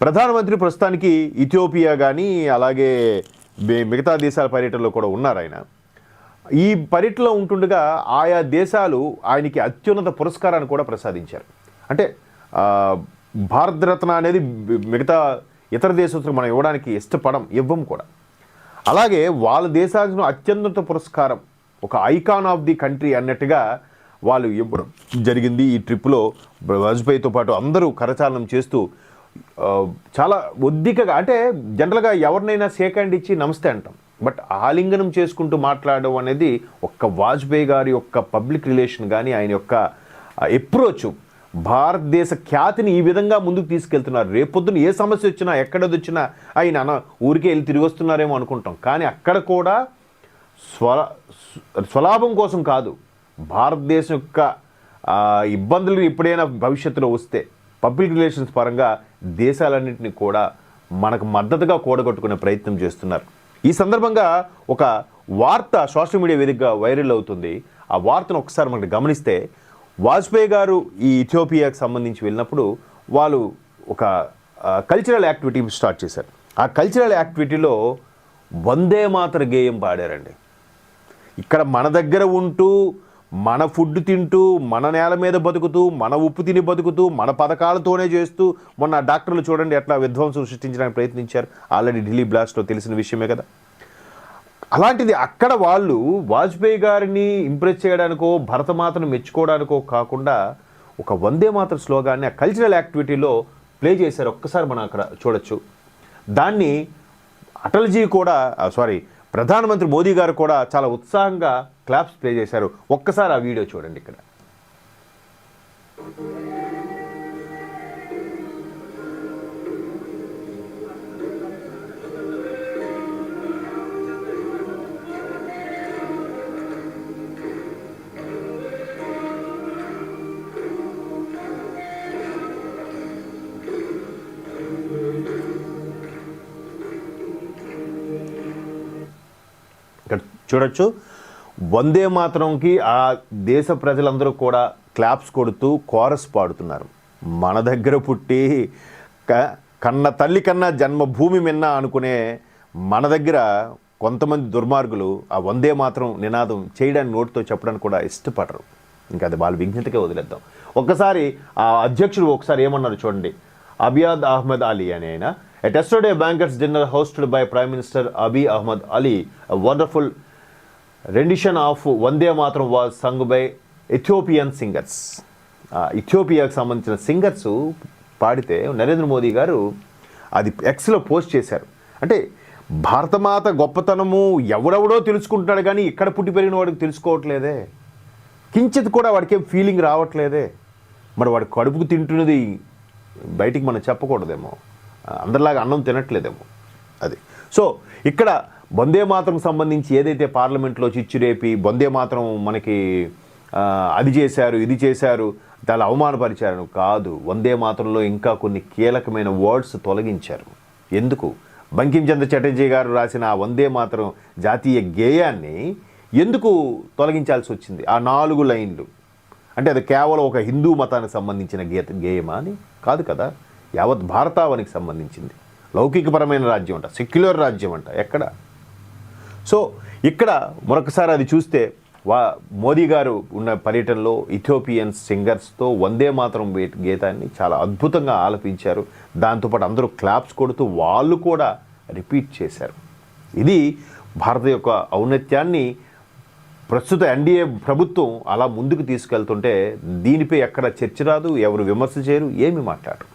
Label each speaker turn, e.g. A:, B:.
A: ప్రధానమంత్రి ప్రస్తుతానికి ఇథియోపియా కానీ అలాగే మిగతా దేశాల పర్యటనలో కూడా ఉన్నారు ఆయన. ఈ పర్యటనలో ఉంటుండగా ఆయా దేశాలు ఆయనకి అత్యున్నత పురస్కారాన్ని కూడా ప్రసాదించారు. అంటే భారతరత్న అనేది మిగతా ఇతర దేశస్తులకు మనం ఇవ్వడానికి ఇవ్వం కూడా. అలాగే వాళ్ళ దేశాలకు అత్యున్నత పురస్కారం, ఒక ఐకాన్ ఆఫ్ ది కంట్రీ అన్నట్టుగా వాళ్ళు ఇవ్వడం జరిగింది. ఈ ట్రిప్లో వాజ్పేయితో పాటు అందరూ కరచాలనం చేస్తూ చాలా ఒద్దికగా, అంటే జనరల్గా ఎవరినైనా షేక్ హ్యాండ్ ఇచ్చి నమస్తే అంటాం, బట్ ఆలింగనం చేసుకుంటూ మాట్లాడడం అనేది ఒక్క వాజ్పేయి గారి యొక్క పబ్లిక్ రిలేషన్ కానీ ఆయన యొక్క అప్రోచ్ భారతదేశ ఖ్యాతిని ఈ విధంగా ముందుకు తీసుకెళ్తున్నారు. రేపొద్దున ఏ సమస్య వచ్చినా ఎక్కడది వచ్చినా ఆయన ఊరికే వెళ్ళి తిరిగి వస్తున్నారేమో అనుకుంటాం, కానీ అక్కడ కూడా స్వలాభం కోసం కాదు, భారతదేశం యొక్క ఇబ్బందులు ఎప్పుడైనా భవిష్యత్తులో వస్తే పబ్లిక్ రిలేషన్స్ పరంగా దేశాలన్నింటినీ కూడా మనకు మద్దతుగా కూడగట్టుకునే ప్రయత్నం చేస్తున్నారు. ఈ సందర్భంగా ఒక వార్త సోషల్ మీడియా వేదికగా వైరల్ అవుతుంది. ఆ వార్తను ఒకసారి మనకు గమనిస్తే, వాజ్పేయి గారు ఈ ఇథియోపియాకి సంబంధించి వెళ్ళినప్పుడు వాళ్ళు ఒక కల్చరల్ యాక్టివిటీ స్టార్ట్ చేశారు. ఆ కల్చరల్ యాక్టివిటీలో వందే మాతర గేయం పాడారండి. ఇక్కడ మన దగ్గర ఉంటూ, మన ఫుడ్ తింటూ, మన నేల మీద బతుకుతూ, మన ఉప్పు తిని బతుకుతూ, మన పథకాలతోనే చేస్తూ, మొన్న డాక్టర్లు చూడండి ఎట్లా విధ్వంసం సృష్టించడానికి ప్రయత్నించారు. ఆల్రెడీ ఢిల్లీ బ్లాస్ట్లో తెలిసిన విషయమే కదా. అలాంటిది అక్కడ వాళ్ళు వాజ్పేయి గారిని ఇంప్రెస్ చేయడానికో భరతమాతను మెచ్చుకోవడానికో కాకుండా ఒక వందే మాతర స్లోగాన్ని ఆ కల్చరల్ యాక్టివిటీలో ప్లే చేశారు. ఒక్కసారి మనం అక్కడ చూడొచ్చు. దాన్ని అటల్జీ కూడా ప్రధానమంత్రి మోదీ గారు కూడా చాలా ఉత్సాహంగా క్లాప్స్ ప్లే చేశారు. ఒక్కసారి ఆ వీడియో చూడండి. ఇక్కడ చూడొచ్చు. వందే మాతరంకి ఆ దేశ ప్రజలందరూ కూడా క్లాప్స్ కొడుతూ కోరస్ పాడుతున్నారు. మన దగ్గర పుట్టి కన్న తల్లి కన్నా జన్మభూమి మిన్న అనుకునే మన దగ్గర కొంతమంది దుర్మార్గులు ఆ వందే మాతరం నినాదం చేయడానికి నోటితో చెప్పడానికి కూడా ఇష్టపడరు. ఇంకా అది వాళ్ళ విజ్ఞతకే వదిలేద్దాం. ఒక్కసారి ఆ అధ్యక్షుడు ఒకసారి ఏమన్నారు చూడండి. అబియాద్ అహ్మద్ అలీ అని ఆయన, a yesterday bankers dinner hosted by Prime Minister Abiy Ahmed Ali, a wonderful rendition of Vande Mataram was sung by Ethiopian singers. ఇథియోపియాకి సంబంధించిన సింగర్స్ పాడితే నరేంద్ర మోదీ గారు అది ఎక్స్లో పోస్ట్ చేశారు. అంటే భారతమాత గొప్పతనము ఎవడెవడో తెలుసుకుంటున్నాడు కానీ ఇక్కడ పుట్టి పెరిగిన వాడికి తెలుసుకోవట్లేదే, కించిత్ కూడా వాడికి ఏం ఫీలింగ్ రావట్లేదే. మరి వాడి కడుపుకు తింటున్నది బయటికి మనం చెప్పకూడదేమో, అందరిలాగా అన్నం తినట్లేదేమో అది. సో ఇక్కడ వందే మాతరం సంబంధించి ఏదైతే పార్లమెంట్లో చిచ్చురేపి వందే మాతరం మనకి అది చేశారు ఇది చేశారు చాలా అవమానపరిచారు కాదు, వందే మాతరంలో ఇంకా కొన్ని కీలకమైన వర్డ్స్ తొలగించారు. ఎందుకు? బంకించంద్ర చటర్జీ గారు రాసిన ఆ వందే మాతరం జాతీయ గేయాన్ని ఎందుకు తొలగించాల్సి వచ్చింది? ఆ 4 లైన్లు అంటే అది కేవలం ఒక హిందూ మతానికి సంబంధించిన గేయమా అని కాదు కదా, యావత్ భారతావనికి సంబంధించింది. లౌకికపరమైన రాజ్యం అంట, సెక్యులర్ రాజ్యం అంట ఎక్కడ. సో ఇక్కడ మరొకసారి అది చూస్తే మోదీ గారు ఉన్న పర్యటనలో ఇథియోపియన్ సింగర్స్తో వందే మాతరం గీతాన్ని చాలా అద్భుతంగా ఆలపించారు. దాంతోపాటు అందరూ క్లాప్స్ కొడుతూ వాళ్ళు కూడా రిపీట్ చేశారు. ఇది భారత యొక్క ఔన్నత్యాన్ని ప్రస్తుత ఎన్డీఏ ప్రభుత్వం అలా ముందుకు తీసుకెళ్తుంటే దీనిపై ఎక్కడ చర్చ రాదు, ఎవరు విమర్శ చేయరు, ఏమి మాట్లాడరు.